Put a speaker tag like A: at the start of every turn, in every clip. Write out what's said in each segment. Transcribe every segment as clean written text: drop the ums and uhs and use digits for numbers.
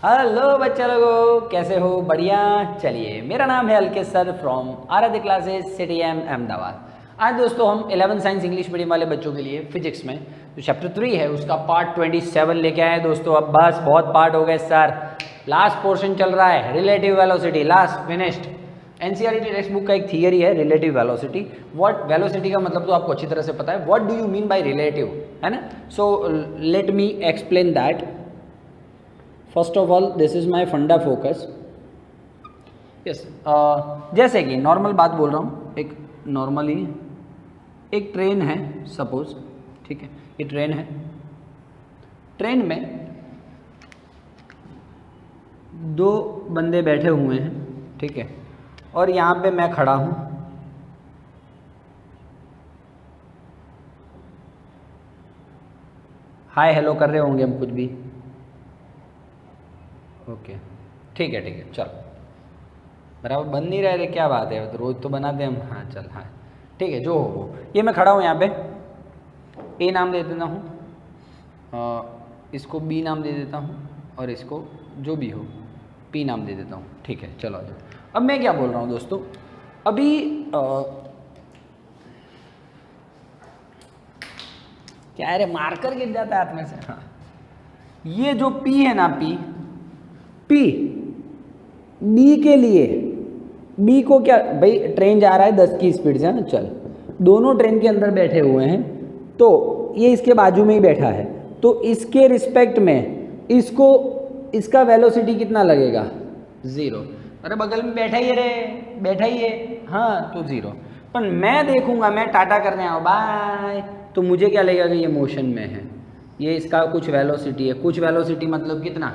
A: Hello बच्चा लोगों, कैसे हो? बढ़िया। चलिए, मेरा नाम है अलकेश सर फ्रॉम आराध्य क्लासेस सिटी एम अहमदाबाद। आज दोस्तों हम 11 साइंस इंग्लिश मीडियम वाले बच्चों के लिए फिजिक्स में जो चैप्टर 3 है उसका पार्ट 27 लेके आए दोस्तों। अब बस बहुत पार्ट हो गए सर, लास्ट पोर्शन चल रहा है relative velocity, last finished. NCERT text book का एक थियरी है रिलेटिव वेलोसिटी। व्हाट वेलोसिटी का मतलब तो आपको अच्छी तरह से पता है, what do you mean by relative, है ना? So let me explain that. First of all this is my फंडा फोकस। यस, जैसे कि नॉर्मल बात बोल रहा हूँ, एक नॉर्मली एक ट्रेन है सपोज, ठीक है, ये ट्रेन है। ट्रेन में दो बंदे बैठे हुए हैं, ठीक है, और यहाँ पे मैं खड़ा हूँ। हाय हेलो कर रहे होंगे हम कुछ भी। ओके, ठीक है ठीक है, चलो बराबर बन नहीं रहे थे, क्या बात है, तो रोज़ तो बनाते हम। हाँ चल, हाँ ठीक है, जो हो वो। ये मैं खड़ा हूँ यहाँ पे, ए नाम दे देता हूँ, इसको बी नाम दे देता हूँ, और इसको जो भी हो पी नाम दे देता हूँ, ठीक है। चलो आ जाओ। अब मैं क्या बोल रहा हूँ दोस्तों, अभी क्या है रे, मार्कर गिर जाता है हाथ में से। हाँ, ये जो पी है ना, पी बी के लिए, बी को क्या भाई, ट्रेन जा रहा है 10 की स्पीड से, है ना, चल दोनों ट्रेन के अंदर बैठे हुए हैं, तो ये इसके बाजू में ही बैठा है, तो इसके रिस्पेक्ट में इसको, इसका वेलोसिटी कितना लगेगा? 0। अरे बगल में बैठा ही है रे, बैठा ही है, हाँ तो 0। पर मैं देखूंगा, मैं टाटा करने आओ बाय, तो मुझे क्या लगेगा कि ये मोशन में है, ये इसका कुछ वेलोसिटी है। कुछ वेलोसिटी मतलब कितना,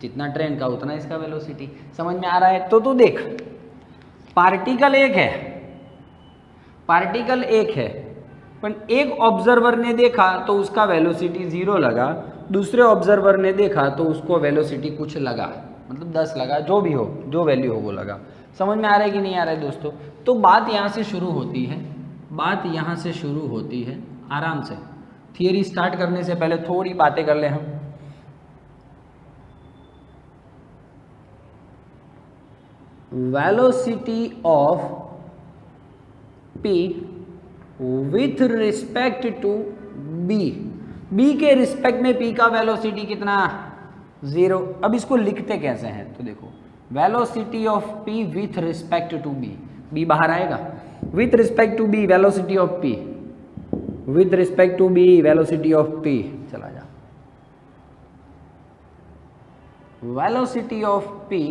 A: जितना ट्रेन का उतना इसका वेलोसिटी। समझ में आ रहा है? तो तू देख, पार्टिकल एक है, पार्टिकल एक है, पर एक ऑब्जर्वर ने देखा तो उसका वेलोसिटी 0 लगा, दूसरे ऑब्जर्वर ने देखा तो उसको वेलोसिटी कुछ लगा, मतलब 10 लगा, जो भी हो, जो वैल्यू हो वो लगा। समझ में आ रहा है कि नहीं आ रहा है दोस्तों? तो बात यहाँ से शुरू होती है, बात यहाँ से शुरू होती है आराम से। थियरी स्टार्ट करने से पहले थोड़ी बातें कर ले हम। Velocity of P with respect to B, B के रिस्पेक्ट में P का वेलोसिटी कितना? 0। अब इसको लिखते कैसे हैं तो देखो, velocity of P with respect to B, B बाहर आएगा, with respect to B velocity of P, with respect to B velocity of P, चला जा, velocity of P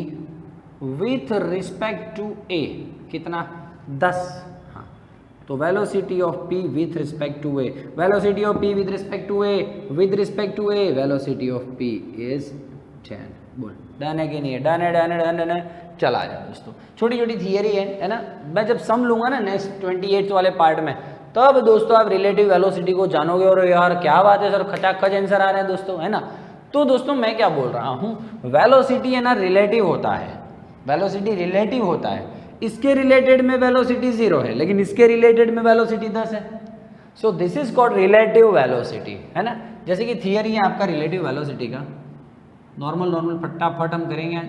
A: with respect to A कितना? 10। हाँ, तो velocity of P with respect to A, velocity of P with respect to A, with respect to A velocity of P is 10। बोल done है कि नहीं है? डन है, done है, डन है। चला जाए दोस्तों, छोटी छोटी थियरी है ना। मैं जब सम लूंगा ना नेक्स्ट 28 वाले पार्ट में, तब दोस्तों आप रिलेटिव वेलोसिटी को जानोगे, और यार क्या बात है सर, खचाखच आंसर आ रहे हैं दोस्तों, है ना। तो दोस्तों मैं क्या बोल रहा हूँ, वेलोसिटी है ना रिलेटिव होता है, वेलोसिटी रिलेटिव होता है। इसके रिलेटेड में वेलोसिटी 0 है, लेकिन इसके रिलेटेड में वेलोसिटी 10 है। So this is called relative velocity, है ना। जैसे कि थियरी है आपका रिलेटिव वेलोसिटी का, नॉर्मल फटाफट हम करेंगे।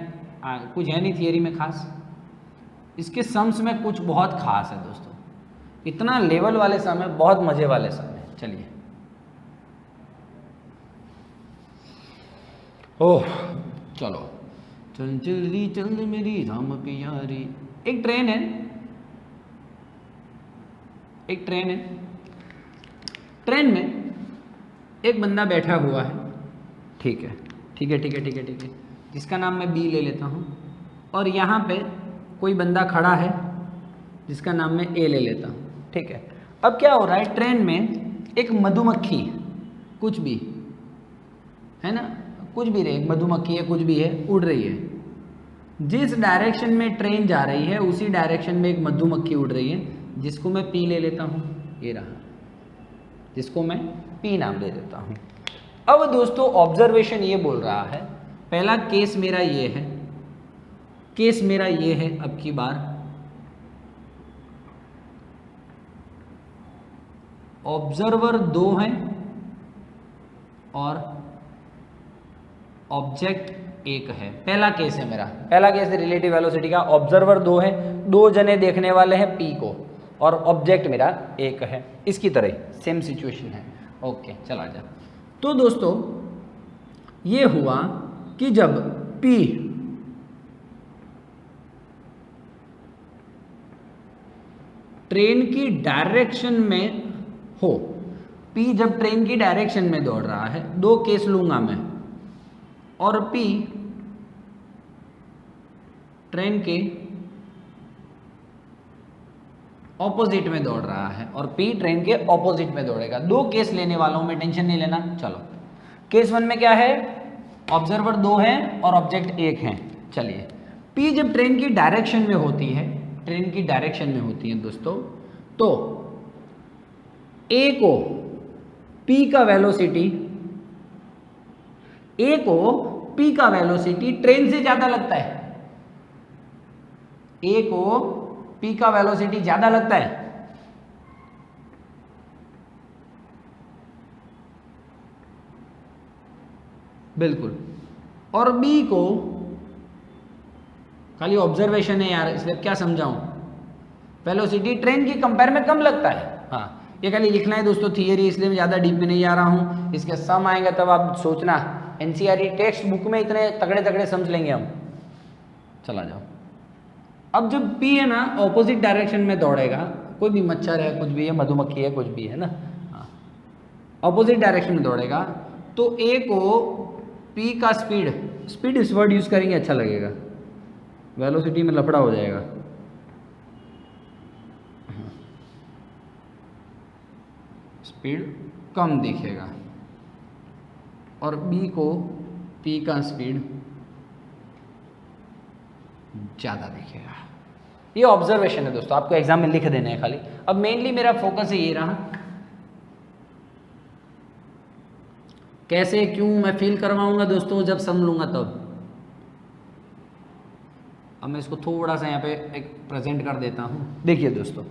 A: कुछ है नहीं थियरी में खास, इसके सम्स में कुछ बहुत खास है दोस्तों, इतना लेवल वाले सम है, बहुत मजे वाले सम है। चलिए, ओह चलो, चल जल्दी चल मेरी धाम प्यारी। एक ट्रेन है, एक ट्रेन है, ट्रेन में एक बंदा बैठा हुआ है, ठीक है ठीक है ठीक है ठीक है ठीक है, जिसका नाम मैं बी ले लेता हूँ, और यहाँ पे कोई बंदा खड़ा है जिसका नाम मैं ए ले लेता हूँ, ठीक है। अब क्या हो रहा है, ट्रेन में एक मधुमक्खी, कुछ भी है ना, कुछ भी रहे, मधुमक्खी है, कुछ भी है, उड़ रही है। जिस डायरेक्शन में ट्रेन जा रही है उसी डायरेक्शन में एक मधुमक्खी उड़ रही है, जिसको मैं पी ले लेता हूँ, ये रहा, जिसको मैं पी नाम दे देता हूँ। अब दोस्तों ऑब्जर्वेशन ये बोल रहा है, पहला केस मेरा ये है, केस मेरा ये है, अब की बार ऑब्जर्वर 2 हैं और ऑब्जेक्ट एक है। पहला केस है मेरा, पहला केस है रिलेटिव वेलोसिटी का। ऑब्जर्वर 2 है, 2 जने देखने वाले हैं P को, और ऑब्जेक्ट मेरा एक है। इसकी तरह सेम सिचुएशन है। ओके, चला जा। तो दोस्तों ये हुआ कि जब P ट्रेन की डायरेक्शन में हो, P जब ट्रेन की डायरेक्शन में दौड़ रहा है, 2 केस लूंगा मैं, और P ट्रेन के ऑपोजिट में दौड़ रहा है, और P ट्रेन के ऑपोजिट में दौड़ेगा। 2 केस लेने वाला हूं मैं, टेंशन नहीं लेना। चलो, केस 1 में क्या है, ऑब्जर्वर 2 है और ऑब्जेक्ट 1 है। चलिए, P जब ट्रेन की डायरेक्शन में होती है, ट्रेन की डायरेक्शन में होती है दोस्तों, तो A को P का वेलोसिटी, A को P का वेलोसिटी ट्रेन से ज्यादा लगता है। A को P का वेलोसिटी ज्यादा लगता है। बिल्कुल। और B को, खाली ऑब्जर्वेशन है यार, इसलिए क्या समझाऊं, वेलोसिटी ट्रेन की कंपेयर में कम लगता है। हाँ, ये खाली लिखना है दोस्तों, थियरी, इसलिए मैं ज़्यादा डीप में नहीं जा रहा हूँ। इसके सम आएंगे तब आप सोचना, एनसीईआरटी टेक्स्ट बुक में इतने तगड़े तगड़े समझ लेंगे हम। चला जाओ। अब जब P है ना ऑपोजिट डायरेक्शन में दौड़ेगा, कोई भी मच्छर है, कुछ भी है, मधुमक्खी है, कुछ भी है ना, हाँ, ऑपोजिट डायरेक्शन में दौड़ेगा, तो A को P का स्पीड इस वर्ड यूज करेंगे, अच्छा लगेगा, वेलोसिटी में लफड़ा हो जाएगा। स्पीड कम दिखेगा, और B को P का स्पीड ज़्यादा दिखेगा। ये ऑब्जर्वेशन है दोस्तों, आपको एग्जाम में लिख देने हैं खाली। अब मेनली मेरा फोकस ये रहा, कैसे क्यों मैं फील करवाऊंगा दोस्तों, जब सम लूंगा तब। अब मैं इसको थोड़ा सा यहाँ पे एक प्रेजेंट कर देता हूँ। देखिए दोस्तों,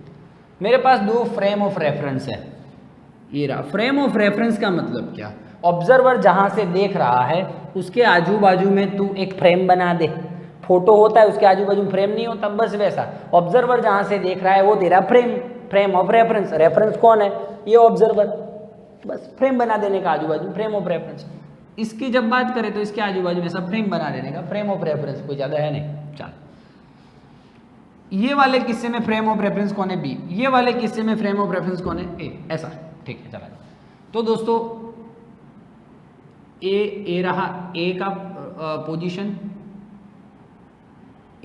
A: मेरे पास 2 फ्रेम ऑफ रेफरेंस है। ये रहा फ्रेम ऑफ रेफरेंस का मतलब क्या, ऑब्जर्वर जहां से देख रहा है उसके आजू बाजू में तू एक फ्रेम बना दे। फोटो होता है, उसके आजू बाजू फ्रेम नहीं होता, बस वैसा ऑब्जर्वर जहां से देख रहा है वो तेरा फ्रेम ऑफ रेफरेंस। रेफरेंस कौन है, ये ऑब्जर्वर, बस फ्रेम बना देने का आजू बाजू, फ्रेम ऑफ रेफरेंस। इसकी जब बात करें तो इसके आजू बाजू में सब फ्रेम बना देने का फ्रेम ऑफ रेफरेंस, कोई ज़्यादा है नहीं। चल, ये वाले किस्से में फ्रेम ऑफ रेफरेंस कौन है, बी। ये वाले किस्से में फ्रेम ऑफ रेफरेंस कौन है, ए। ऐसा, ठीक है, चला। तो दोस्तों ए रहा ए का पोजीशन।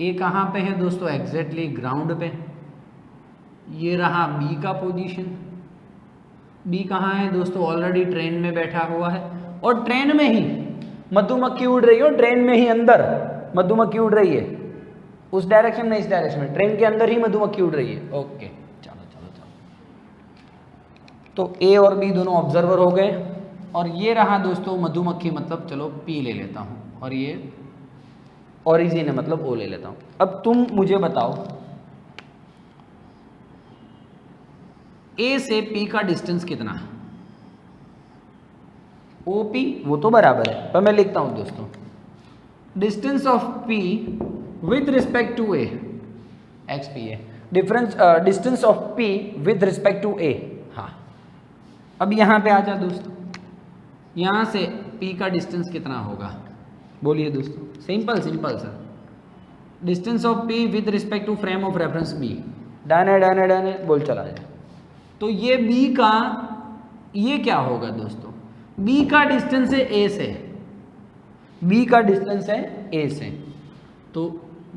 A: ए कहाँ पे है दोस्तों, एग्जैक्टली ग्राउंड पे। ये रहा बी का पोजीशन। बी कहाँ है दोस्तों, ऑलरेडी ट्रेन में बैठा हुआ है, और ट्रेन में ही मधुमक्खी उड़ रही हो, ट्रेन में ही अंदर मधुमक्खी उड़ रही है, उस डायरेक्शन में, इस डायरेक्शन में, ट्रेन के अंदर ही मधुमक्खी उड़ रही है। ओके, चलो चलो चलो। तो ए और बी दोनों ऑब्जर्वर हो गए, और ये रहा दोस्तों मधुमक्खी, मतलब चलो पी ले लेता हूँ, और ये ओरिजिन है, मतलब ओ ले लेता हूँ। अब तुम मुझे बताओ, ए से पी का डिस्टेंस कितना है, ओ पी, वो तो बराबर है, पर मैं लिखता हूँ दोस्तों, distance of P with respect to A, X P है, distance of P with respect to A. हाँ, अब यहाँ पे आ जा दोस्तों, यहाँ से P का डिस्टेंस कितना होगा, बोलिए दोस्तों। Simple sir, distance of P with respect to frame of reference B। Done बोल, चला जाए। तो ये B का, ये क्या होगा दोस्तों, B का डिस्टेंस है A से, B का डिस्टेंस है A से, तो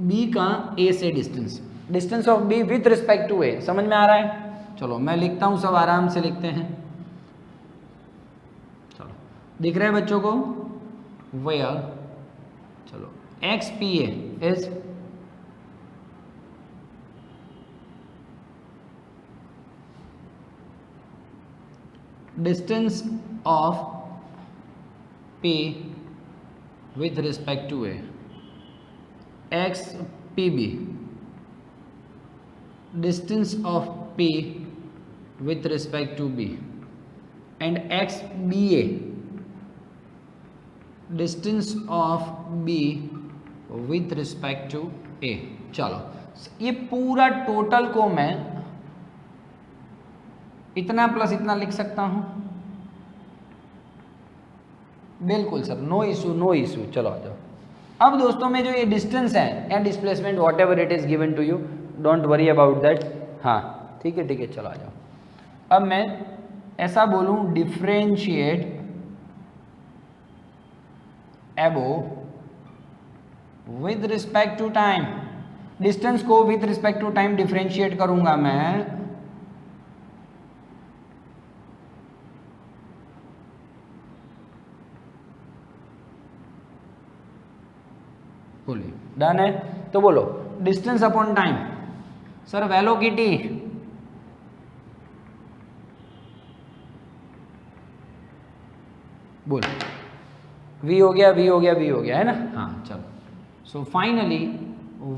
A: B का A से distance of B with respect to A, समझ में आ रहा है। चलो मैं लिखता हूँ, सब आराम से लिखते हैं। चलो, दिख रहा है बच्चों को, वेयर, चलो x P A is distance of P with respect to A, x PB, distance of P with respect to B, and x BA, distance of B with respect to A. चलो ये पूरा total को मैं इतना plus इतना लिख सकता हूं, बिल्कुल sir, no issue no issue. चलो आ जाओ। अब दोस्तों में जो ये डिस्टेंस है या displacement whatever it is given to you, don't worry about that. हाँ ठीक है चलो आ जाओ। अब मैं ऐसा बोलूं differentiate above with respect to time, distance को with respect to time differentiate करूंगा मैं बोलिए डन है तो बोलो distance upon time. Sir velocity बोल v हो गया v हो गया v हो गया है ना। हाँ चलो so finally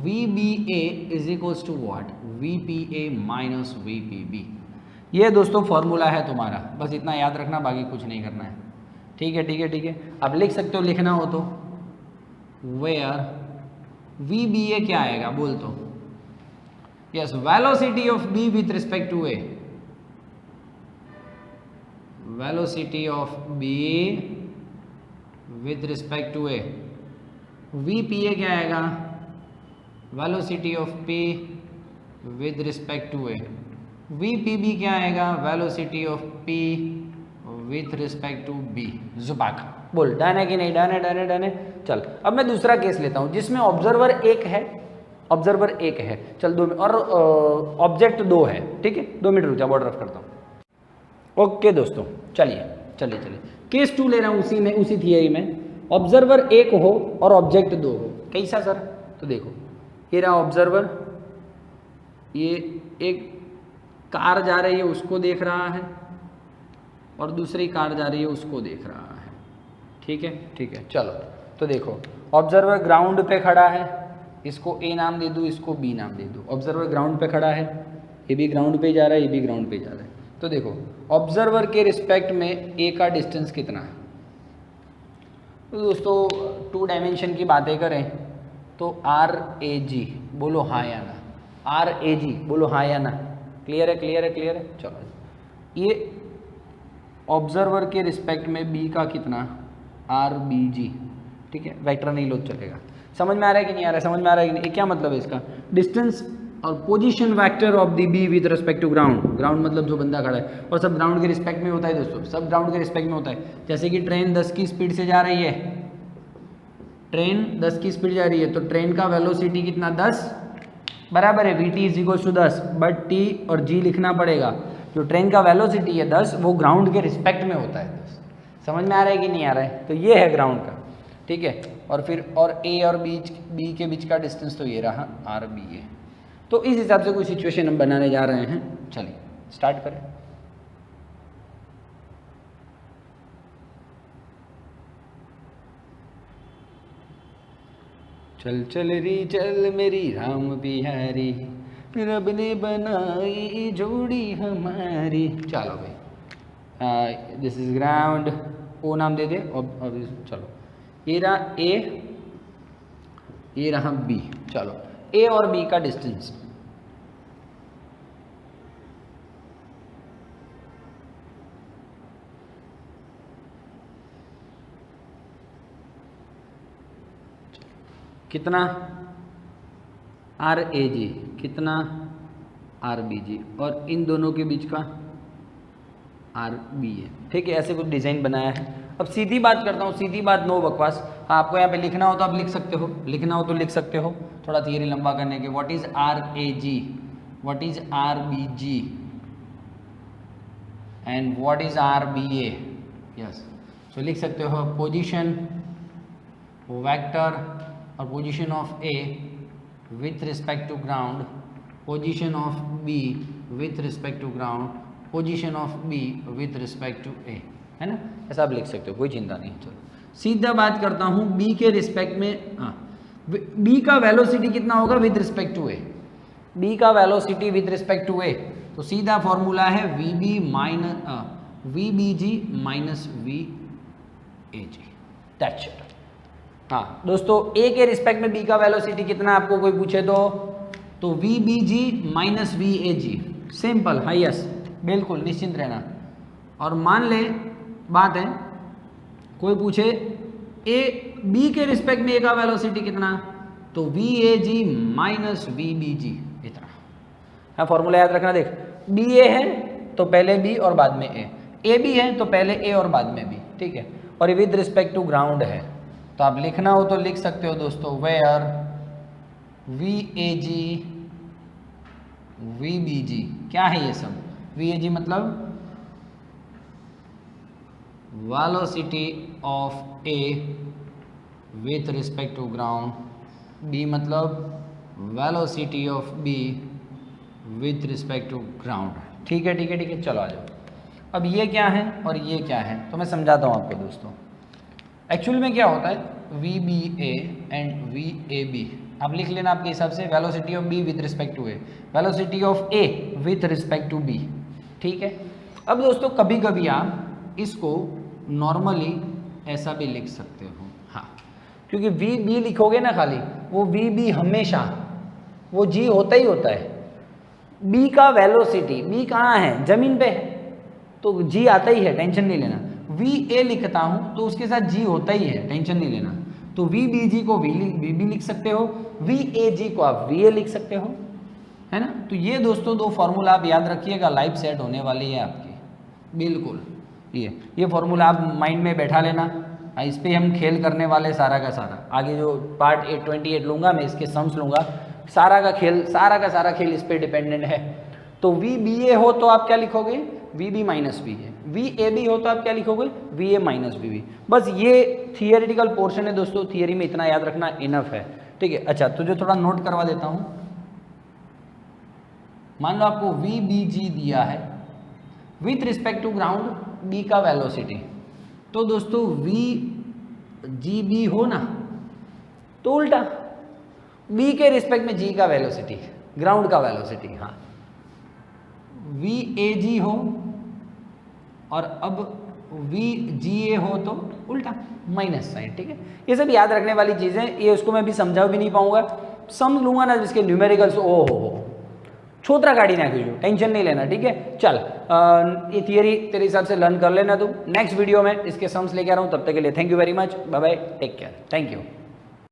A: VBA is equals to what, VPA minus VPB। ये दोस्तों फॉर्मूला है तुम्हारा, बस इतना याद रखना, बाकी कुछ नहीं करना है। ठीक है आप लिख सकते हो, लिखना हो तो वेयर VBA क्या आएगा बोल तो। Yes velocity of B with respect to A, velocity of B with respect to A। VPA क्या आएगा, velocity of P with respect to A। VPB क्या आएगा, velocity of P with respect to B। जुबाक बोल done है कि नहीं, done है। चल अब मैं दूसरा केस लेता हूं जिसमें ऑब्जर्वर एक है, चल 2 और ऑब्जेक्ट 2 है। ठीक है 2 मिनट रुक जा, बॉर्डर ऑफ करता हूं। ओके दोस्तों चलिए केस 2 ले रहा हूं उसी थियरी में। ऑब्जर्वर एक हो और ऑब्जेक्ट 2 हो। कैसा सर, तो देखो ये रहा ऑब्जर्वर, ये एक कार जा रही है उसको देख रहा है और दूसरी कार जा रही है उसको देख रहा है। ठीक है चलो तो देखो ऑब्जर्वर ग्राउंड पे खड़ा है, इसको ए नाम दे दूँ, इसको बी नाम दे दूँ। ऑब्जर्वर ग्राउंड पे खड़ा है, ये भी ग्राउंड पे जा रहा है, ये भी ग्राउंड पे जा रहा है। तो देखो ऑब्जर्वर के रिस्पेक्ट में ए का डिस्टेंस कितना है। तो दोस्तों 2 डायमेंशन की बातें करें तो RAG बोलो हाँ या ना, RAG बोलो हाँ या ना। क्लियर है। चलो ये ऑब्जर्वर के रिस्पेक्ट में बी का कितना, RBG। ठीक है वेक्टर नहीं लो चलेगा। समझ में आ रहा है कि नहीं आ रहा है, समझ में आ रहा है कि नहीं। क्या मतलब है इसका, डिस्टेंस और position vector of the B with respect to ground मतलब जो बंदा खड़ा है, और सब ग्राउंड के रिस्पेक्ट में होता है दोस्तों, सब ग्राउंड के रिस्पेक्ट में होता है। जैसे कि ट्रेन 10 की स्पीड से जा रही है, ट्रेन 10 की स्पीड जा रही है तो ट्रेन का वेलोसिटी कितना 10 बराबर है VT is equal to 10, but T और G लिखना पड़ेगा। जो ट्रेन का वेलोसिटी है 10 वो ग्राउंड के रिस्पेक्ट में होता है। समझ में आ रहा है कि नहीं आ रहा है, तो ये है ग्राउंड का। ठीक है और फिर और A और B के बीच का डिस्टेंस तो ये रहा RBA। तो इस हिसाब से कोई सिचुएशन हम बनाने जा रहे हैं। चलिए स्टार्ट करें। चल चल री चल मेरी राम बिहारी, रब ने बनाई जोड़ी हमारी। चलो भाई दिस इज ग्राउंड, ओ नाम दे दे। चलो ये रहा A, ये रहा B। चलो A और B का डिस्टेंस कितना, RAG कितना, RBG, और इन दोनों के बीच का RBA। ठीक है ऐसे कुछ डिज़ाइन बनाया है। अब सीधी बात करता हूँ, सीधी बात नो बकवास। हाँ आपको यहाँ पे लिखना हो तो आप लिख सकते हो, लिखना हो तो लिख सकते हो, थोड़ा थियरी लंबा करने के। What is RAG, what is RBG and what is RBA। Yes so लिख सकते हो पोजीशन वेक्टर और position of A with respect to ground, position of B with respect to ground, position of B with respect to A, है ना। ऐसा आप लिख सकते हो, कोई चिंता नहीं। चलो सीधा बात करता हूँ B के रिस्पेक्ट में। हाँ B का वेलोसिटी कितना होगा with respect to A, B का velocity with respect to A। तो सीधा फॉर्मूला है VBG minus VAG। That's it. हाँ दोस्तों, ए के रिस्पेक्ट में बी का वेलोसिटी कितना आपको कोई पूछे तो V B G minus V A G, simple. हाँ यस, बिल्कुल निश्चिंत रहना। और मान ले बात है, कोई पूछे ए बी के रिस्पेक्ट में ए का वेलोसिटी कितना, तो V A G minus V B G, इतना। हाँ फॉर्मूला याद रखना, देख बी ए है तो पहले बी और बाद में ए बी है तो पहले ए और बाद में बी, ठीक है। और विद रिस्पेक्ट टू ग्राउंड है, तो आप लिखना हो तो लिख सकते हो दोस्तों, where V A G V B G, क्या है ये सब, वी ए जी मतलब velocity of A with respect to ground, B मतलब velocity of B with respect to ground. ठीक है ठीक है ठीक है, चलो आ जाओ। अब ये क्या है और ये क्या है, तो मैं समझाता हूँ आपको दोस्तों। एक्चुअल में क्या होता है, V B A and V A B, आप लिख लेना आपके हिसाब से, velocity of B with respect to A, velocity of A with respect to B, ठीक है। अब दोस्तों कभी कभी आप इसको नॉर्मली ऐसा भी लिख सकते हो, हाँ, क्योंकि वी बी लिखोगे ना खाली, वो वी बी हमेशा वो जी होता ही होता है। बी का वेलोसिटी, बी कहाँ है, जमीन पे है, तो जी आता ही है, टेंशन नहीं लेना। वी ए लिखता हूँ तो उसके साथ जी होता ही है, टेंशन नहीं लेना। तो वी बी जी को वी बी लिख सकते हो, वी ए जी को आप वी ए लिख सकते हो, है ना। तो ये दोस्तों दो फॉर्मूला आप याद रखिएगा, लाइफ सेट होने वाली है आपकी, बिल्कुल। ये फॉर्मूला आप माइंड में बैठा लेना, इस पे हम खेल करने वाले सारा का सारा। आगे जो पार्ट 28 लूँगा मैं, इसके सम्स लूँगा, सारा का सारा खेल इस पे डिपेंडेंट है। तो वी बी ए हो तो आप क्या लिखोगे, V B minus V A, V A B हो तो आप क्या लिखोगे, V A minus V B. बस ये थियरिटिकल पोर्शन है दोस्तों, थियरी में इतना याद रखना इनफ है, ठीक है। अच्छा, तुझे थोड़ा नोट करवा देता हूँ। मान लो आपको वी बी जी दिया है with respect to ground, B का वेलोसिटी, तो दोस्तों वी जी बी हो ना, तो उल्टा बी के रिस्पेक्ट में जी का वेलोसिटी, ग्राउंड का वेलोसिटी, हाँ वी ए जी हो, और अब वी जी ए हो तो उल्टा माइनस साइन, ठीक है। ये सब याद रखने वाली चीज़ें, ये उसको मैं भी समझा भी नहीं पाऊंगा, समझ लूंगा ना जिसके न्यूमेरिकल्स, ओ हो छोटा गाड़ी ना कीजिए, टेंशन नहीं लेना, ठीक है। चल ये थियरी तेरे हिसाब से लर्न कर लेना तू। नेक्स्ट वीडियो में इसके सम्स लेके आ रहा हूँ, तब तक के लिए thank you very much, bye bye, take care, thank you.